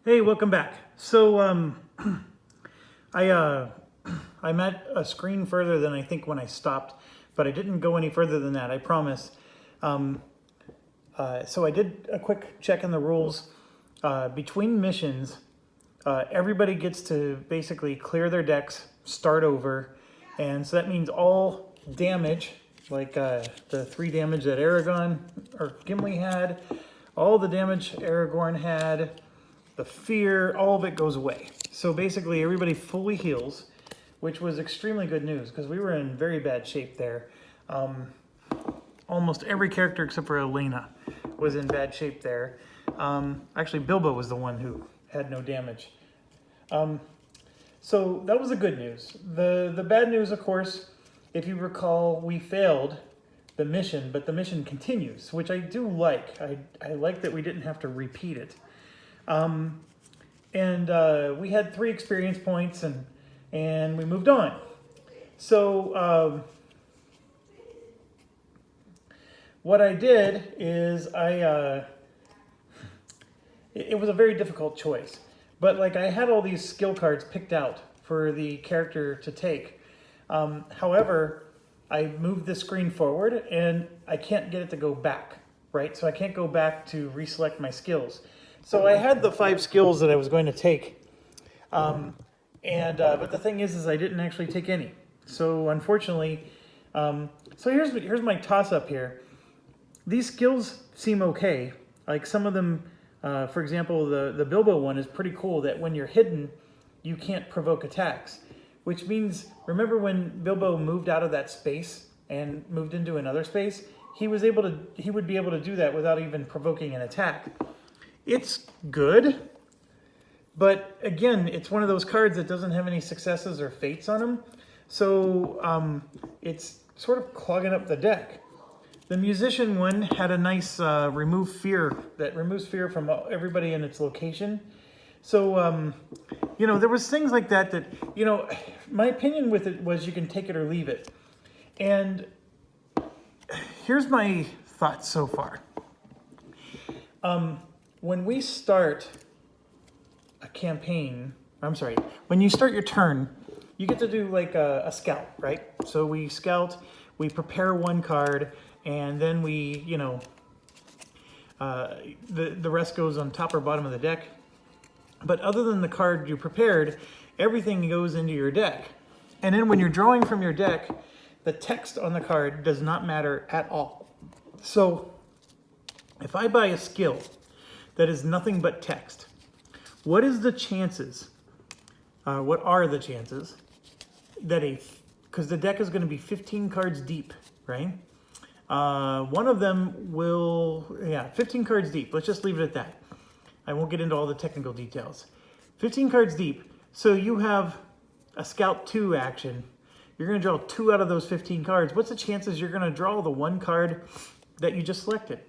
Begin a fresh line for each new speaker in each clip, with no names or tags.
Hey, welcome back. So I I'm at a screen further than I think when I stopped, but I didn't go any further than that, I promise. So I did a quick check in the rules. Between missions, everybody gets to basically clear their decks, start over, and so that means all damage, like the 3 damage that Aragon or Gimli had, all the damage Aragorn had, the fear, all of it goes away. So basically everybody fully heals, which was extremely good news because we were in very bad shape there. Almost every character except for Elena was in bad shape there. Actually, Bilbo was the one who had no damage. So that was the good news. The bad news, of course, if you recall, we failed the mission, but the mission continues, which I do like. I like that we didn't have to repeat it. We had 3 experience points and we moved on. So what I did is it was a very difficult choice, but like I had all these skill cards picked out for the character to take. However, I moved the screen forward and I can't get it to go back, right? So I can't go back to reselect my skills. So I had the 5 skills that I was going to take, but the thing is I didn't actually take any. So unfortunately, so here's my toss-up here. These skills seem okay. Like some of them, for example, the Bilbo one is pretty cool that when you're hidden, you can't provoke attacks. Which means, remember when Bilbo moved out of that space and moved into another space? He would be able to do that without even provoking an attack. It's good, but again, it's one of those cards that doesn't have any successes or fates on them, so it's sort of clogging up the deck. The musician one had a nice remove fear that removes fear from everybody in its location. So, there was things like that, my opinion with it was you can take it or leave it. And here's my thoughts so far. When we start a campaign, when you start your turn, you get to do like a scout, right? So we scout, we prepare 1 card, and then we, the rest goes on top or bottom of the deck. But other than the card you prepared, everything goes into your deck. And then when you're drawing from your deck, the text on the card does not matter at all. So if I buy a skill that is nothing but text, what is the chances, what are the chances that because the deck is going to be 15 cards deep, right? One of them will, 15 cards deep. Let's just leave it at that. I won't get into all the technical details. 15 cards deep. So you have a Scout 2 action. You're going to draw 2 out of those 15 cards. What's the chances you're going to draw the 1 card that you just selected?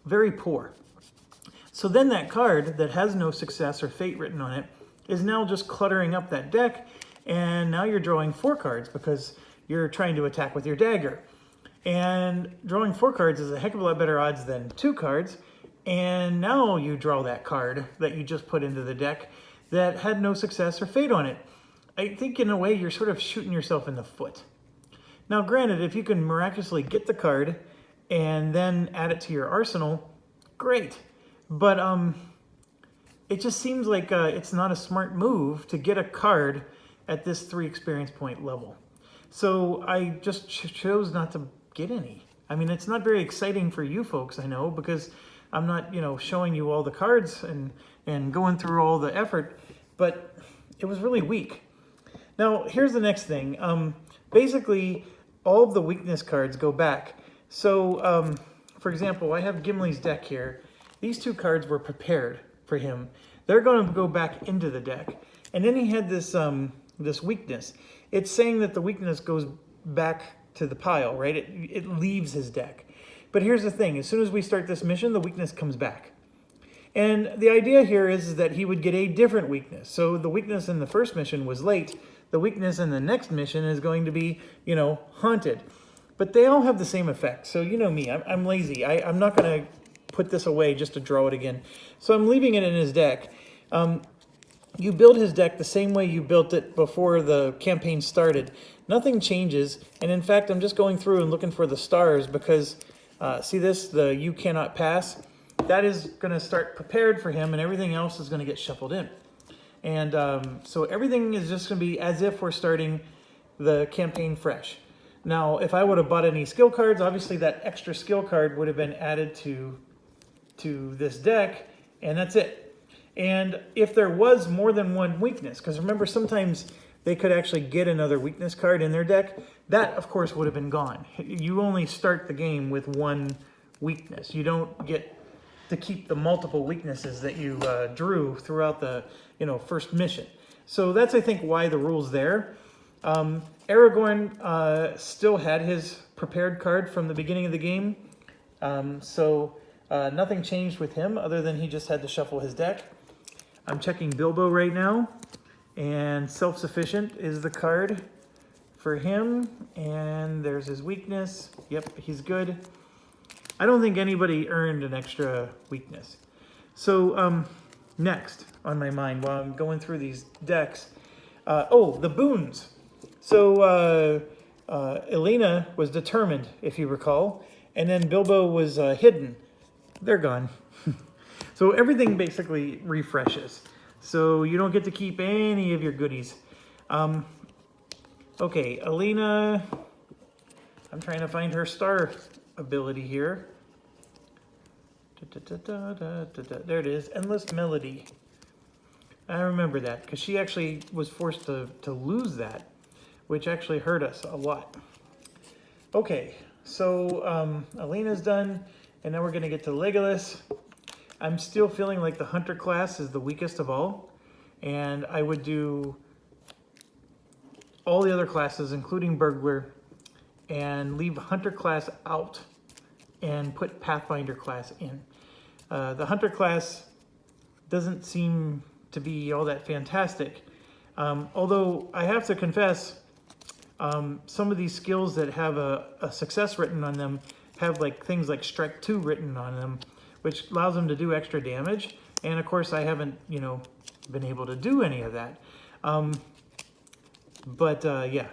Very poor. So then that card that has no success or fate written on it is now just cluttering up that deck, and now you're drawing 4 cards because you're trying to attack with your dagger. And drawing 4 cards is a heck of a lot better odds than 2 cards. And now you draw that card that you just put into the deck that had no success or fate on it. I think in a way you're sort of shooting yourself in the foot. Now granted, if you can miraculously get the card and then add it to your arsenal, great. But it just seems like it's not a smart move to get a card at this 3 experience point level. So I just chose not to get any. I mean, it's not very exciting for you folks, I know, because I'm not, showing you all the cards and going through all the effort, but it was really weak. Now, here's the next thing. Basically, all of the weakness cards go back. So, for example, I have Gimli's deck here. These 2 cards were prepared for him. They're going to go back into the deck. And then he had this, this weakness. It's saying that the weakness goes back to the pile, right? It leaves his deck. But here's the thing, as soon as we start this mission, the weakness comes back. And the idea here is that he would get a different weakness. So the weakness in the first mission was late. The weakness in the next mission is going to be, haunted. But they all have the same effect. So you know me, I'm lazy. I'm not going to put this away just to draw it again. So I'm leaving it in his deck. You build his deck the same way you built it before the campaign started. Nothing changes, and in fact, I'm just going through and looking for the stars because, see this, the you cannot pass? That is going to start prepared for him, and everything else is going to get shuffled in. And so everything is just going to be as if we're starting the campaign fresh. Now, if I would have bought any skill cards, obviously that extra skill card would have been added to this deck, and that's it. And if there was more than one weakness, because remember sometimes they could actually get another weakness card in their deck, that of course would have been gone. You only start the game with one weakness. You don't get to keep the multiple weaknesses that you drew throughout the first mission. So that's, I think, why the rule's there. Aragorn still had his prepared card from the beginning of the game. So nothing changed with him other than he just had to shuffle his deck. I'm checking Bilbo right now, and Self-Sufficient is the card for him, and there's his weakness. Yep, he's good. I don't think anybody earned an extra weakness. So next on my mind while I'm going through these decks, the boons. So Elena was determined, if you recall, and then Bilbo was hidden. They're gone. So everything basically refreshes. So you don't get to keep any of your goodies. Okay, Elena, I'm trying to find her star ability here. There it is, Endless Melody. I remember that because she actually was forced to lose that, which actually hurt us a lot. Okay, so Elena's done, and now we're going to get to Legolas. I'm still feeling like the Hunter class is the weakest of all, and I would do all the other classes, including Burglar, and leave Hunter class out and put Pathfinder class in. The Hunter class doesn't seem to be all that fantastic, although I have to confess, some of these skills that have a success written on them have things like Strike 2 written on them, which allows them to do extra damage. And of course, I haven't, been able to do any of that. Yeah.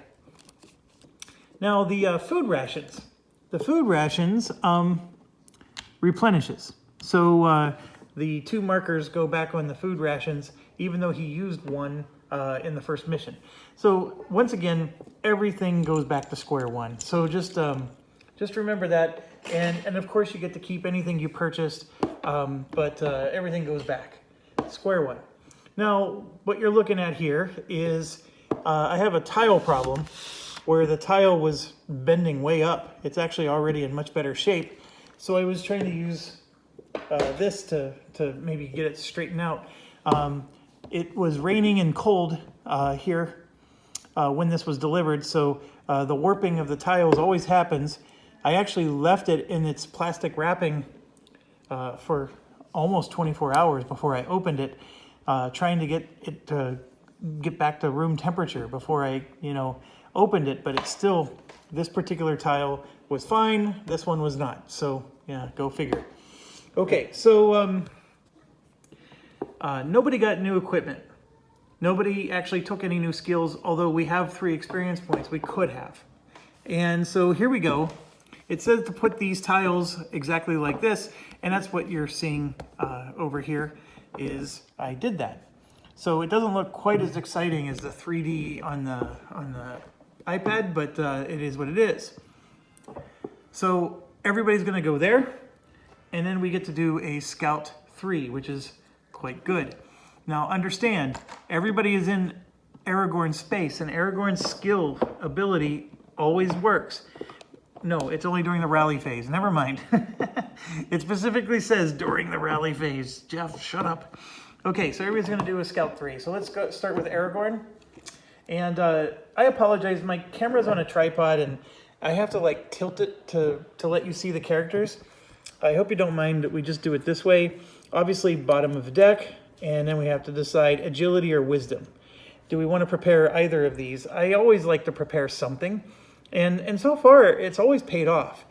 Now the food rations. The food rations replenishes. So the 2 markers go back on the food rations, even though he used one in the first mission. So once again, everything goes back to square one. So just remember that. And of course you get to keep anything you purchased, but everything goes back. Square one. Now, what you're looking at here is I have a tile problem where the tile was bending way up. It's actually already in much better shape. So I was trying to use this to maybe get it straightened out. It was raining and cold here when this was delivered, so the warping of the tiles always happens. I actually left it in its plastic wrapping for almost 24 hours before I opened it, trying to get it to get back to room temperature before I, opened it. But it's still, this particular tile was fine, this one was not. So yeah, go figure. Okay, so nobody got new equipment. Nobody actually took any new skills, although we have 3 experience points. We could have. And so here we go. It says to put these tiles exactly like this, and that's what you're seeing over here is I did that. So it doesn't look quite as exciting as the 3D on the iPad, but it is what it is. So everybody's going to go there, and then we get to do a Scout 3, which is quite good. Now understand, everybody is in Aragorn's space, and Aragorn's skill ability always works. No, it's only during the rally phase. Never mind. It specifically says during the rally phase. Jeff, shut up. Okay, so everybody's going to do a Scout 3. So let's go start with Aragorn. And I apologize, my camera's on a tripod, and I have to tilt it to let you see the characters. I hope you don't mind that we just do it this way. Obviously, bottom of the deck, and then we have to decide agility or wisdom. Do we want to prepare either of these? I always like to prepare something. And so far, it's always paid off.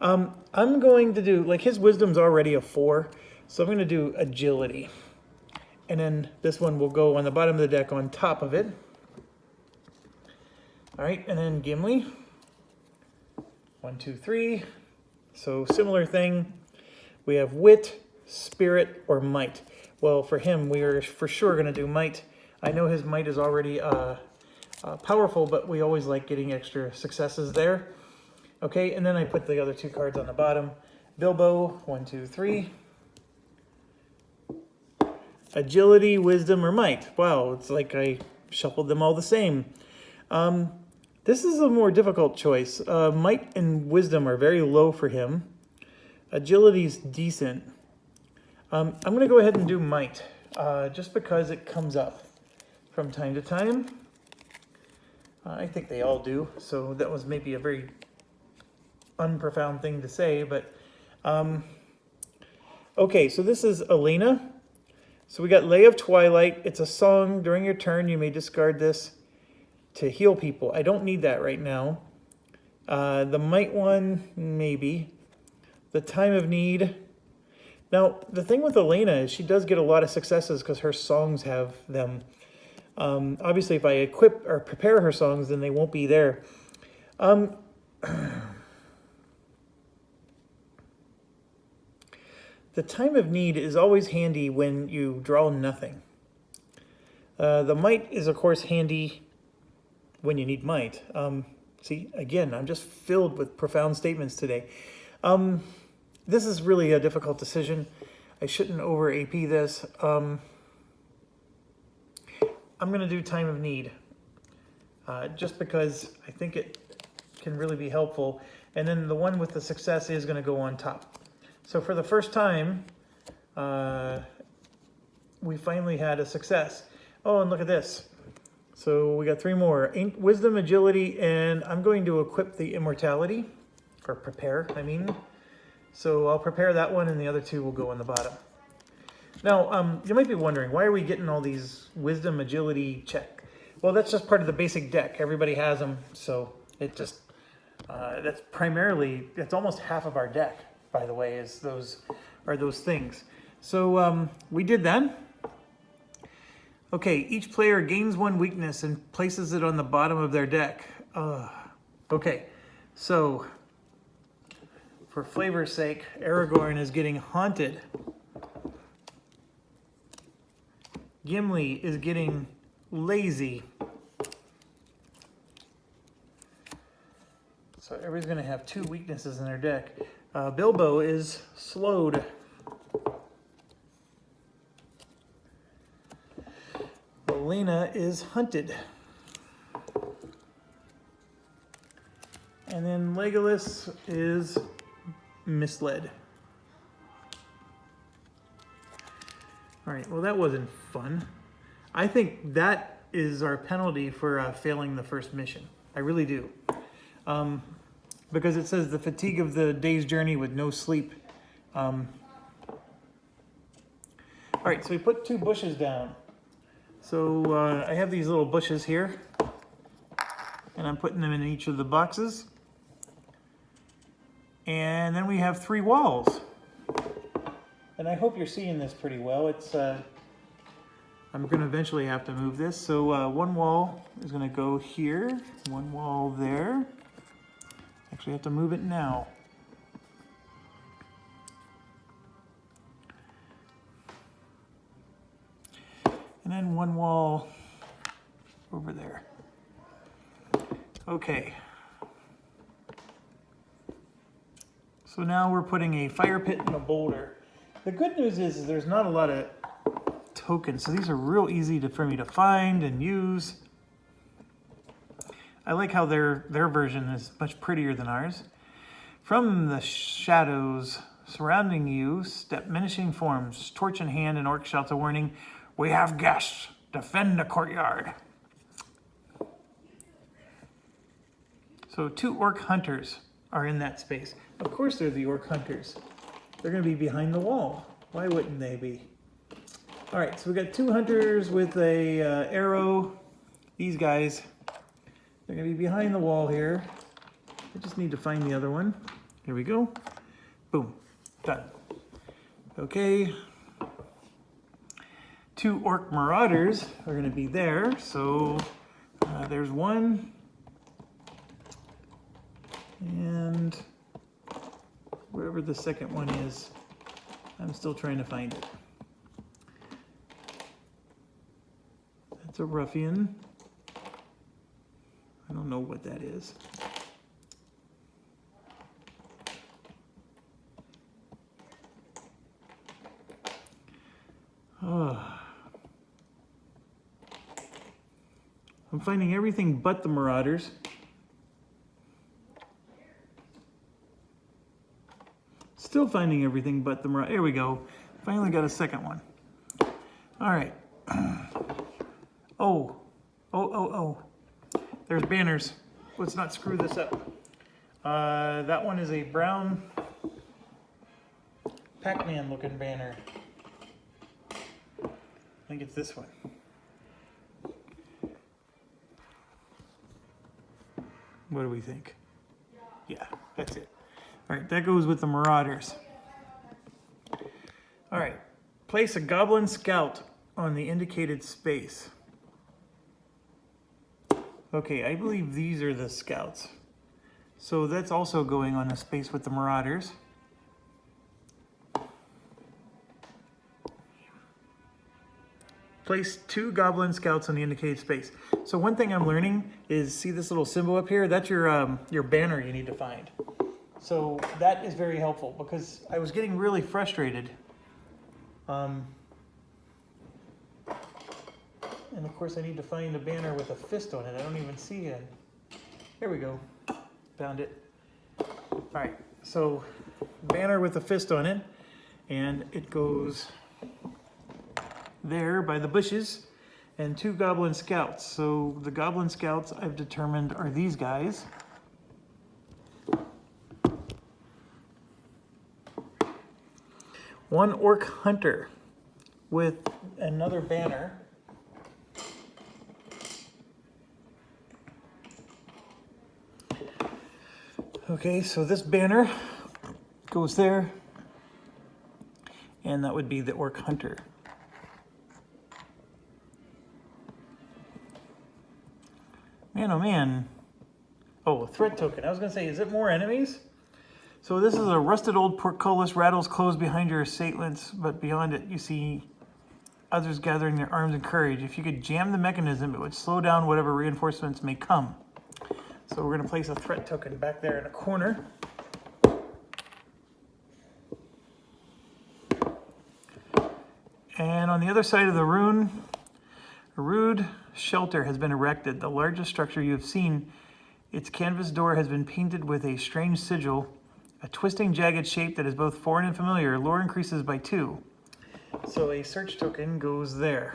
I'm going to do, like his wisdom's already a 4, so I'm going to do agility. And then this one will go on the bottom of the deck on top of it. All right, and then Gimli. 1, 2, 3. So similar thing. We have wit, spirit, or might. Well, for him, we are for sure going to do might. I know his might is already powerful, but we always like getting extra successes there. Okay, and then I put the other 2 cards on the bottom. Bilbo, 1, 2, 3. Agility, wisdom, or might. Wow, it's like I shuffled them all the same. This is a more difficult choice. Might and wisdom are very low for him. Agility's decent. I'm going to go ahead and do might, just because it comes up from time to time. I think they all do, so that was maybe a very unprofound thing to say, but okay, so this is Elena. So we got Lay of Twilight. It's a song. During your turn, you may discard this to heal people. I don't need that right now. The might one, maybe. The Time of Need. Now, the thing with Elena is she does get a lot of successes because her songs have them. Obviously, if I equip or prepare her songs, then they won't be there. The Time of Need is always handy when you draw nothing. The might is, of course, handy when you need might. See, again, I'm just filled with profound statements today. This is really a difficult decision. I shouldn't over AP this. I'm going to do Time of Need, just because I think it can really be helpful. And then the one with the success is going to go on top. So for the first time, we finally had a success. Oh, and look at this. So we got 3 more. Wisdom, agility, and I'm going to equip the immortality, or prepare, I mean. So I'll prepare that one, and the other 2 will go on the bottom. Now, you might be wondering, why are we getting all these wisdom, agility check? Well, that's just part of the basic deck. Everybody has them, so it just, that's almost half of our deck, by the way, is those things. So we did that. Okay, each player gains 1 weakness and places it on the bottom of their deck. Okay, so for flavor's sake, Aragorn is getting haunted. Gimli is getting lazy. So everybody's going to have 2 weaknesses in their deck. Bilbo is slowed. Elena is hunted. And then Legolas is misled. All right, well, that wasn't fun. I think that is our penalty for failing the first mission. I really do. Because it says the fatigue of the day's journey with no sleep. All right, so we put 2 bushes down. So I have these little bushes here, and I'm putting them in each of the boxes. And then we have 3 walls. And I hope you're seeing this pretty well. It's I'm going to eventually have to move this. So 1 wall is going to go here, 1 wall there. Actually, I have to move it now. And then 1 wall over there. Okay. So now we're putting a fire pit and a boulder. The good news is there's not a lot of tokens, so these are real easy for me to find and use. I like how their version is much prettier than ours. From the shadows surrounding you step menacing forms. Torch in hand, and orc shouts a warning. We have guests. Defend the courtyard. So 2 orc hunters are in that space. Of course they're the orc hunters. They're going to be behind the wall. Why wouldn't they be? All right, so we got 2 hunters with a arrow. These guys, they're going to be behind the wall here. I just need to find the other one. Here we go. Boom. Done. Okay. 2 orc marauders are going to be there. So there's one. And wherever the second one is, I'm still trying to find it. That's a ruffian. I don't know what that is. I'm finding everything but the marauders. Still finding everything but the marauders. There we go. Finally got a second one. All right. Oh. There's banners. Let's not screw this up. That one is a brown Pac-Man looking banner. I think it's this one. What do we think? Yeah, that's it. All right, that goes with the marauders. All right, place a goblin scout on the indicated space. Okay, I believe these are the scouts. So that's also going on a space with the marauders. Place 2 goblin scouts on the indicated space. So one thing I'm learning is, see this little symbol up here? That's your banner you need to find. So that is very helpful because I was getting really frustrated. And of course I need to find a banner with a fist on it. I don't even see it. Here we go. Found it. All right, so banner with a fist on it. And it goes there by the bushes, and 2 goblin scouts. So the goblin scouts I've determined are these guys. One orc hunter with another banner. Okay, so this banner goes there, and that would be the orc hunter. Man, oh man. Oh, a threat token. I was going to say, is it more enemies? So this is a rusted old portcullis, rattles closed behind your assailants, but beyond it you see others gathering their arms and courage. If you could jam the mechanism, it would slow down whatever reinforcements may come. So we're going to place a threat token back there in a corner. And on the other side of the rune, a rude shelter has been erected, the largest structure you have seen. Its canvas door has been painted with a strange sigil, a twisting, jagged shape that is both foreign and familiar. Lore increases by 2. So a search token goes there.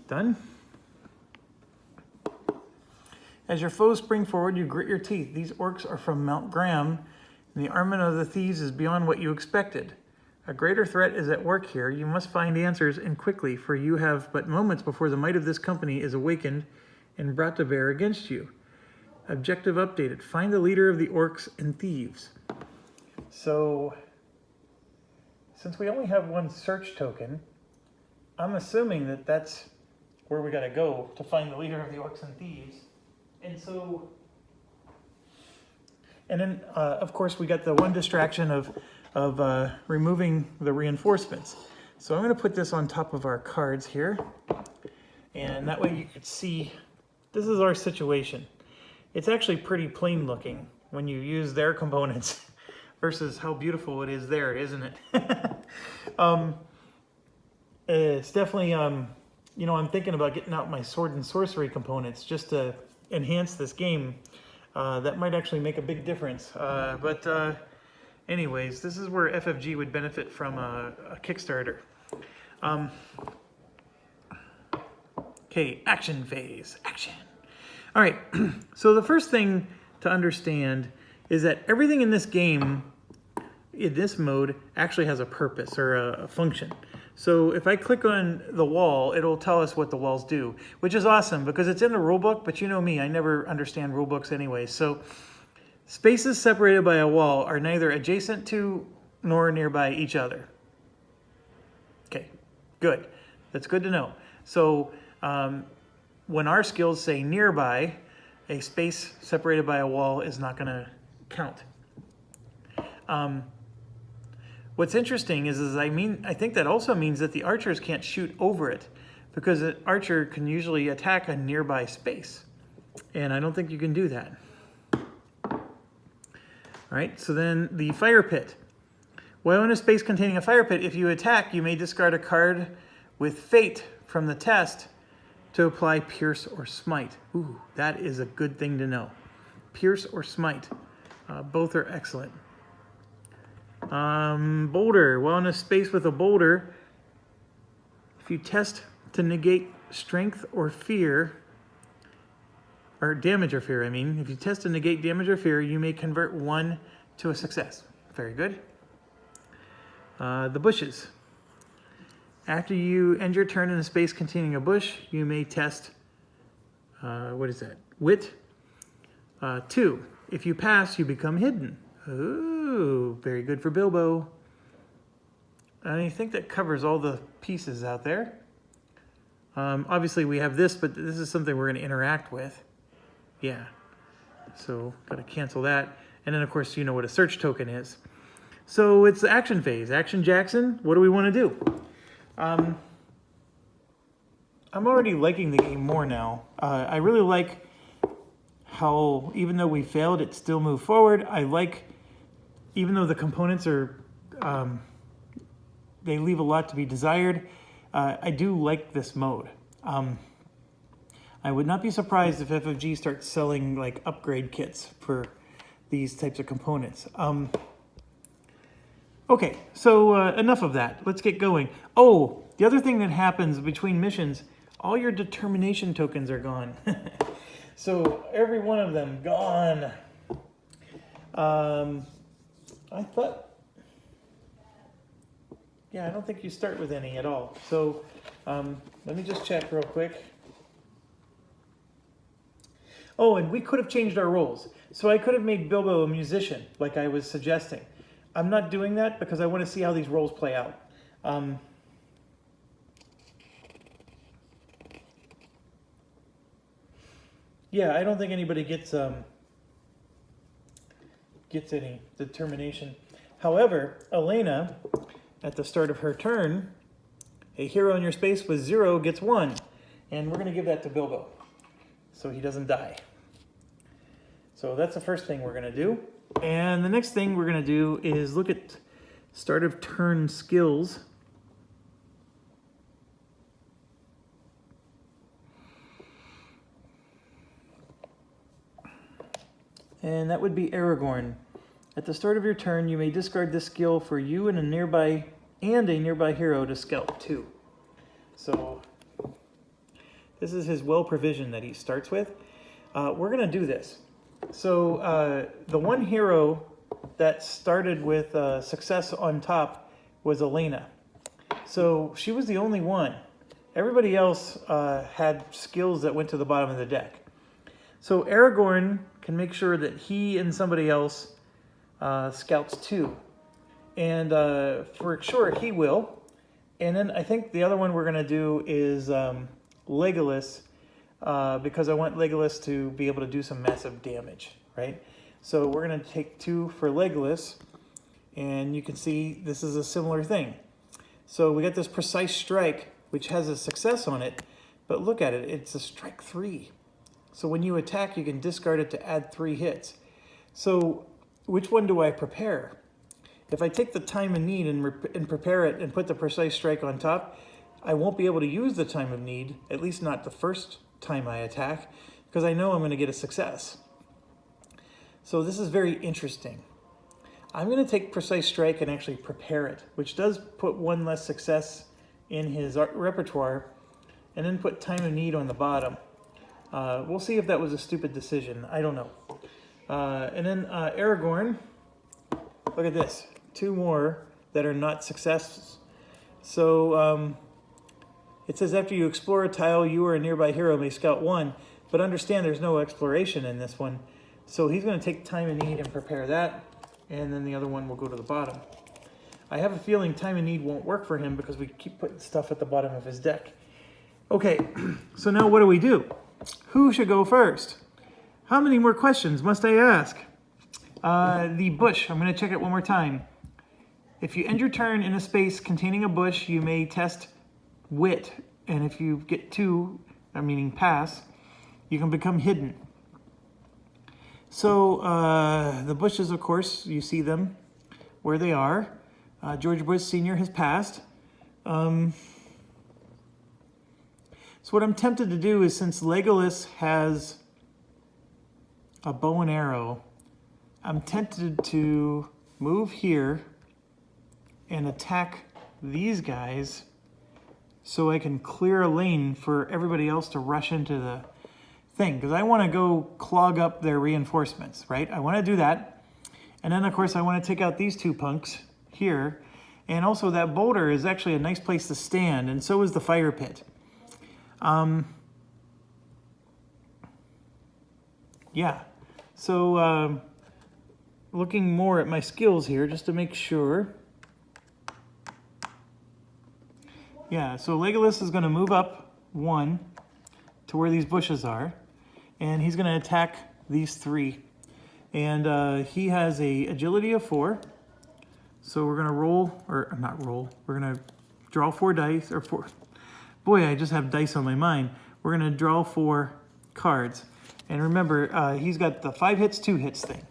Done. As your foes spring forward, you grit your teeth. These orcs are from Mount Graham, and the armament of the thieves is beyond what you expected. A greater threat is at work here. You must find answers, and quickly, for you have but moments before the might of this company is awakened and brought to bear against you. Objective updated. Find the leader of the orcs and thieves. So, since we only have 1 search token, I'm assuming that that's where we gotta go to find the leader of the orcs and thieves. And so, and then, of course, we got the 1 distraction of removing the reinforcements. So I'm going to put this on top of our cards here, and that way you could see this is our situation. It's actually pretty plain looking when you use their components versus how beautiful it is there, isn't it? It's definitely, you know, I'm thinking about getting out my sword and sorcery components just to enhance this game. That might actually make a big difference. Anyways, this is where FFG would benefit from a Kickstarter. Okay, action phase. Action. All right, so the first thing to understand is that everything in this game, in this mode, actually has a purpose or a function. So if I click on the wall, it'll tell us what the walls do, which is awesome because it's in the rulebook, but you know me, I never understand rulebooks anyway. So Spaces separated by a wall are neither adjacent to nor nearby each other. Okay, good. That's good to know. So when our skills say nearby, a space separated by a wall is not going to count. What's interesting is I think that also means that the archers can't shoot over it, because an archer can usually attack a nearby space, and I don't think you can do that. All right, so then the fire pit. While in a space containing a fire pit, if you attack, you may discard a card with fate from the test to apply pierce or smite. Ooh, that is a good thing to know. Pierce or smite, both are excellent. Boulder. While in a space with a boulder, if you test to negate strength or fear, or damage or fear, I mean, if you test to negate damage or fear, you may convert one to a success. Very good. The bushes. After you end your turn in a space containing a bush, you may test, what is that? Wit. 2. If you pass, you become hidden. Ooh, very good for Bilbo. I think that covers all the pieces out there. Obviously we have this, but this is something we're going to interact with. Yeah. So got to cancel that. And then of course you know what a search token is. So it's the action phase. Action Jackson, what do we want to do? I'm already liking the game more now. I really like how, even though we failed, it still moved forward. I like, even though the components are, they leave a lot to be desired, I do like this mode. I would not be surprised if FFG starts selling like upgrade kits for these types of components. Okay, so enough of that. Let's get going. Oh, the other thing that happens between missions, all your determination tokens are gone. So every one of them gone. I thought, yeah, I don't think you start with any at all. So let me just check real quick. Oh, and we could have changed our roles. So I could have made Bilbo a musician, like I was suggesting. I'm not doing that because I want to see how these roles play out. Yeah, I don't think anybody gets any determination. However, Elena, at the start of her turn, a hero in your space with 0 gets 1. And we're going to give that to Bilbo so he doesn't die. So that's the first thing we're going to do. And the next thing we're going to do is look at start of turn skills. And that would be Aragorn. At the start of your turn, you may discard this skill for you and a nearby hero to scout 2. So this is his well provision that he starts with. We're going to do this. So the one hero that started with success on top was Elena. So she was the only one. Everybody else had skills that went to the bottom of the deck. So Aragorn can make sure that he and somebody else scouts 2. And for sure he will. And then I think the other one we're going to do is Legolas, because I want Legolas to be able to do some massive damage, right? So we're going to take 2 for Legolas, and you can see this is a similar thing. So we got this precise strike, which has a success on it, but look at it, it's a strike 3. So when you attack, you can discard it to add 3 hits. So which one do I prepare? If I take the time of need and prepare it and put the precise strike on top, I won't be able to use the time of need, at least not the first time I attack, because I know I'm going to get a success. So this is very interesting. I'm going to take precise strike and actually prepare it, which does put 1 less success in his repertoire, and then put time of need on the bottom. We'll see if that was a stupid decision. I don't know. And then Aragorn, look at this. 2 more that are not successes. So it says after you explore a tile, you or a nearby hero may scout 1, but understand there's no exploration in this one. So he's going to take time and need and prepare that, and then the other one will go to the bottom. I have a feeling time and need won't work for him because we keep putting stuff at the bottom of his deck. Okay, so now what do? Who should go first? How many more questions must I ask? The bush, I'm going to check it one more time. If you end your turn in a space containing a bush, you may test wit. And if you get 2, meaning pass, you can become hidden. So the bushes, of course, you see them where they are. George Bush Sr. has passed. So what I'm tempted to do is, since Legolas has a bow and arrow, I'm tempted to move here and attack these guys so I can clear a lane for everybody else to rush into the thing, because I want to go clog up their reinforcements, right? I want to do that. And then, of course, I want to take out these 2 punks here. And also, that boulder is actually a nice place to stand, and so is the fire pit. Yeah, so looking more at my skills here just to make sure. Yeah, so Legolas is going to move up 1 to where these bushes are, and he's going to attack these 3. And he has a agility of 4, so we're going to roll, or not roll, we're going to draw 4 dice, or 4. Boy, I just have dice on my mind. We're going to draw 4 cards. And remember, he's got the 5 hits, 2 hits thing.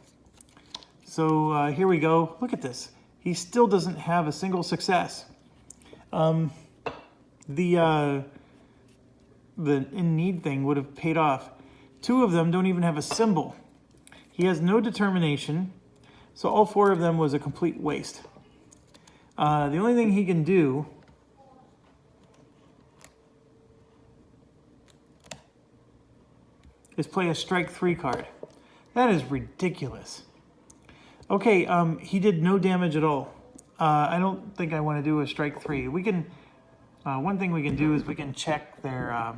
So here we go. Look at this. He still doesn't have a single success. The in need thing would have paid off. 2 of them don't even have a symbol. He has no determination, so all 4 of them was a complete waste. The only thing he can do is play a strike 3 card. That is ridiculous. Okay, he did no damage at all. I don't think I want to do a strike 3. We can. One thing we can do is we can check their.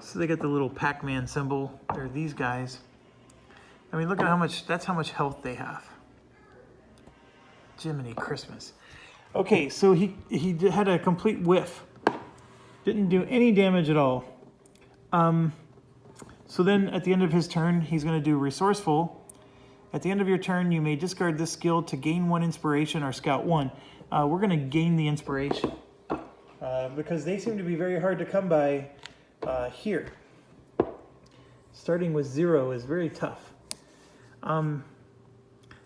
So they get the little Pac-Man symbol. They're these guys. I mean, look at how much. That's how much health they have. Jiminy Christmas. Okay, so he had a complete whiff. Didn't do any damage at all. So then at the end of his turn, he's going to do Resourceful. At the end of your turn, you may discard this skill to gain 1 inspiration or scout 1. We're going to gain the inspiration because they seem to be very hard to come by here. Starting with 0 is very tough.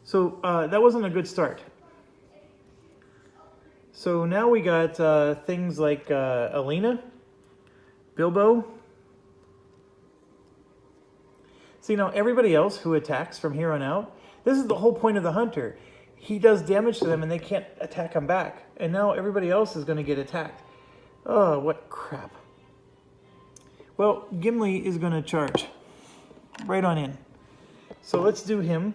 So that wasn't a good start. So now we got things like Elena, Bilbo. See, now everybody else who attacks from here on out, this is the whole point of the hunter. He does damage to them and they can't attack him back. And now everybody else is going to get attacked. Oh, what crap. Well, Gimli is going to charge right on in. So let's do him.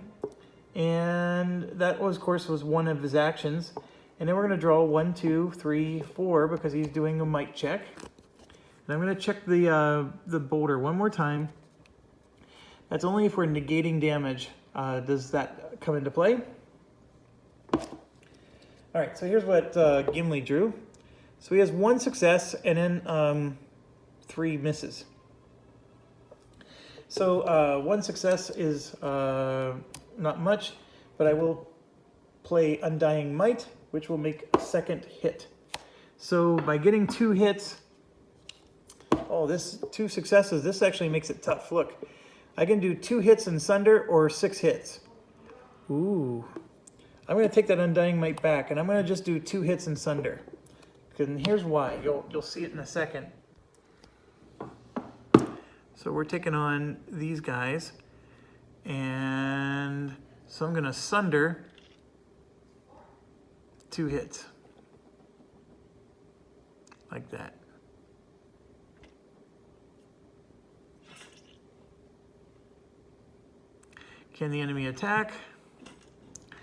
And that, was, of course, was one of his actions. And then we're going to draw 1, 2, 3, 4 because he's doing a might check. And I'm going to check the boulder one more time. That's only if we're negating damage. Does that come into play? All right, so here's what Gimli drew. So he has 1 success and then 3 misses. So 1 success is not much, but I will play Undying Might, which will make a 2nd hit. So by getting 2 hits, oh, this 2 successes, this actually makes it tough. Look. I can do 2 hits in Sunder or 6 hits. Ooh. I'm going to take that Undying Might back, and I'm going to just do 2 hits in Sunder. And here's why. You'll see it in a second. So we're taking on these guys. And so I'm going to Sunder 2 hits. Like that. Can the enemy attack?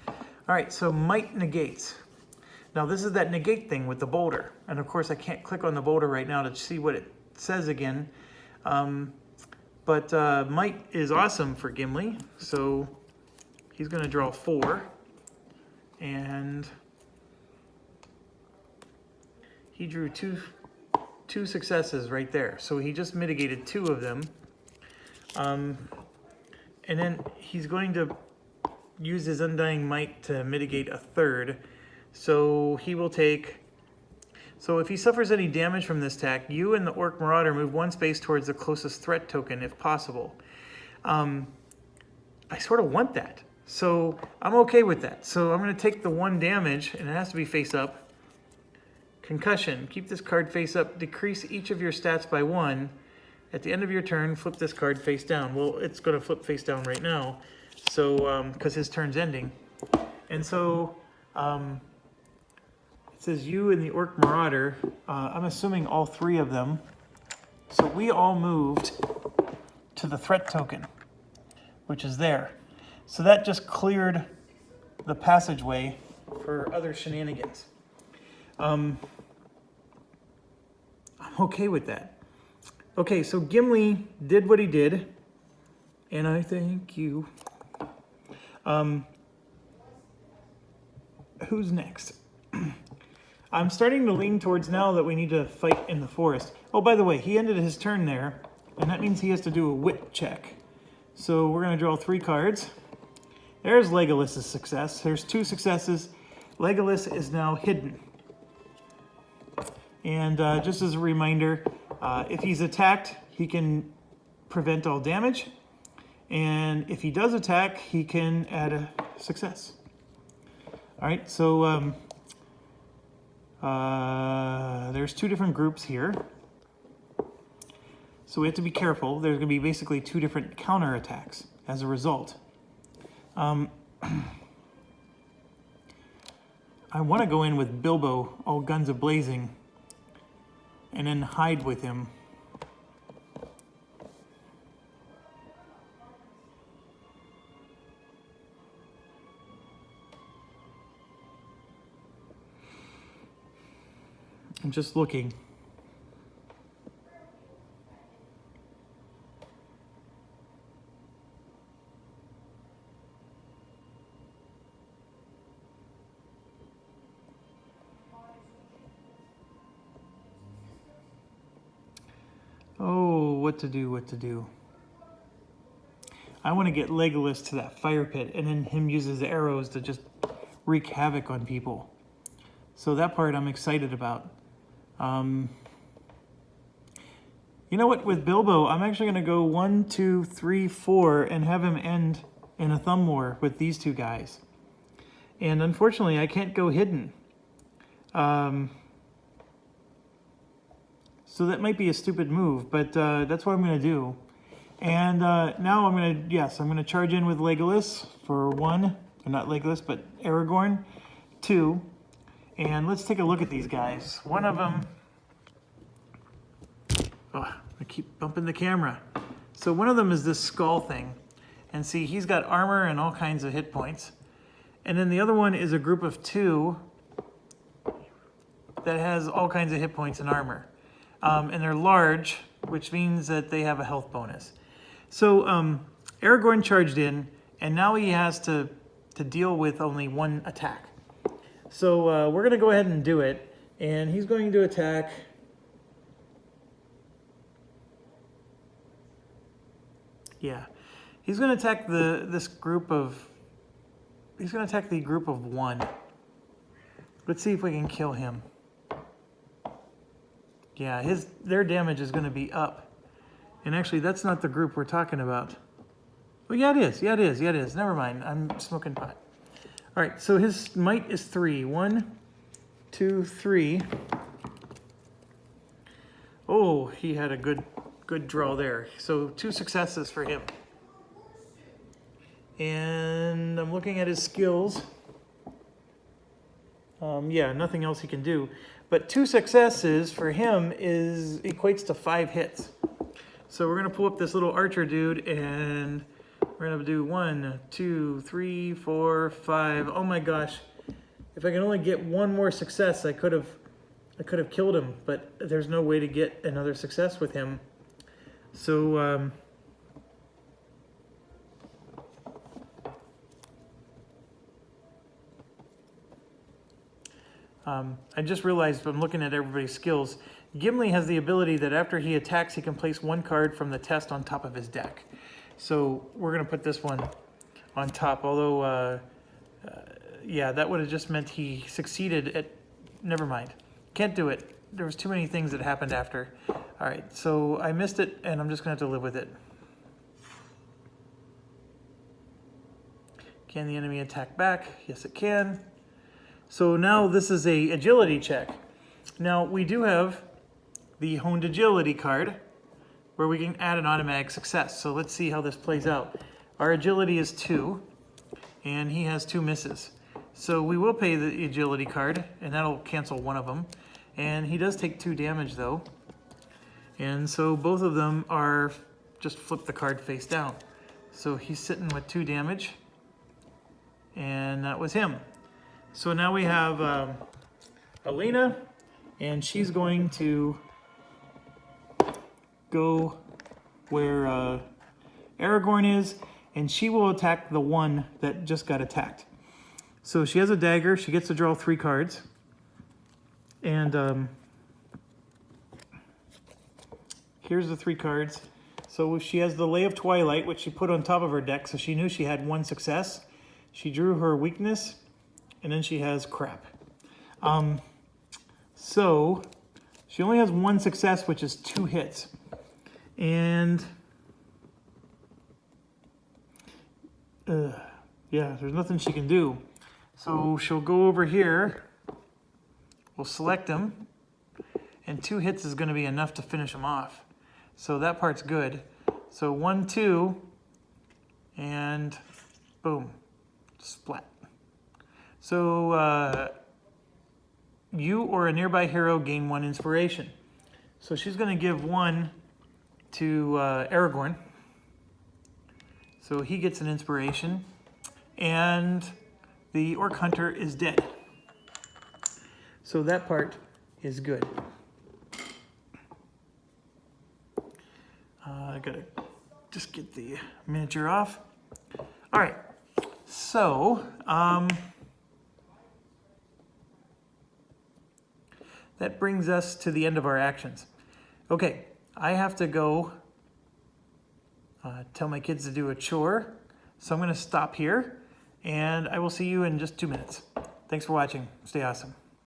All right, so might negates. Now this is that negate thing with the boulder. And of course I can't click on the boulder right now to see what it says again. But might is awesome for Gimli, so he's going to draw 4. And he drew two successes right there. So he just mitigated 2 of them. And then he's going to use his Undying Might to mitigate a 3rd. So he will take... So if he suffers any damage from this attack, you and the Orc Marauder move 1 space towards the closest threat token if possible. I sort of want that. So I'm okay with that. So I'm going to take the 1 damage, and it has to be face up. Concussion. Keep this card face up. Decrease each of your stats by 1. At the end of your turn, flip this card face down. Well, it's going to flip face down right now, so because his turn's ending. And so it says you and the Orc Marauder. I'm assuming all 3 of them. So we all moved to the threat token, which is there. So that just cleared the passageway for other shenanigans. I'm okay with that. Okay, so Gimli did what he did, and I thank you. Who's next? I'm starting to lean towards now that we need to fight in the forest. Oh, by the way, he ended his turn there, and that means he has to do a wit check. So we're going to draw 3 cards. There's Legolas's success. There's 2 successes. Legolas is now hidden. And just as a reminder, if he's attacked, he can prevent all damage. And if he does attack, he can add a success. All right, so there's 2 different groups here. So we have to be careful. There's going to be basically 2 different counterattacks as a result. I want to go in with Bilbo, all guns a-blazing, and then hide with him. I'm just looking. Oh, what to do, what to do. I want to get Legolas to that fire pit, and then him use his arrows to just wreak havoc on people. So that part I'm excited about. You know what, with Bilbo, I'm actually going to go 1, 2, 3, 4, and have him end in a thumb war with these 2 guys. And unfortunately, I can't go hidden. So that might be a stupid move, but that's what I'm going to do. And now I'm going to charge in with Legolas for 1, or not Legolas, but Aragorn, 2. And let's take a look at these guys. One of them, oh, I keep bumping the camera. So one of them is this skull thing. And see, he's got armor and all kinds of hit points. And then the other one is a group of 2 that has all kinds of hit points and armor. And they're large, which means that they have a health bonus. So Aragorn charged in, and now he has to deal with only 1 attack. So we're going to go ahead and do it, and he's going to attack... Yeah, he's going to attack this group of... He's going to attack the group of 1. Let's see if we can kill him. Yeah, their damage is going to be up. And actually, that's not the group we're talking about. Oh, yeah, it is. Yeah, it is. Yeah, it is. Never mind. I'm smoking pot. All right, so his might is 3. 1, 2, 3. Oh, he had a good draw there. So 2 successes for him. And I'm looking at his skills. Yeah, nothing else he can do. But 2 successes for him equates to 5 hits. So we're going to pull up this little archer dude, and we're going to do 1, 2, 3, 4, 5. Oh my gosh. If I can only get 1 more success, I could have killed him, but there's no way to get another success with him. So I just realized I'm looking at everybody's skills. Gimli has the ability that after he attacks, he can place one card from the test on top of his deck. So we're going to put this one on top, although, yeah, that would have just meant he succeeded at... Never mind. Can't do it. There was too many things that happened after. All right, so I missed it, and I'm just going to have to live with it. Can the enemy attack back? Yes, it can. So now this is a agility check. Now, we do have the honed agility card, where we can add an automatic success. So let's see how this plays out. Our agility is 2, and he has 2 misses. So we will pay the agility card, and that'll cancel one of them. And he does take 2 damage though. And so both of them are, just flip the card face down. So he's sitting with 2 damage, and that was him. So now we have Alina, and she's going to go where Aragorn is, and she will attack the one that just got attacked. So she has a dagger. She gets to draw 3 cards. And here's the 3 cards. So she has the Lay of Twilight, which she put on top of her deck, so she knew she had 1 success. She drew her weakness, and then she has crap. So she only has 1 success, which is 2 hits. And yeah, there's nothing she can do. So she'll go over here. We'll select him, and 2 hits is going to be enough to finish him off. So that part's good. So 1, 2, and boom, splat. So you or a nearby hero gain 1 inspiration. So she's going to give 1 to Aragorn. So he gets an inspiration, and the Orc Hunter is dead. So that part is good. I gotta just get the miniature off. All right, so that brings us to the end of our actions. Okay, I have to go tell my kids to do a chore, so I'm gonna stop here, and I will see you in just 2 minutes. Thanks for watching. Stay awesome.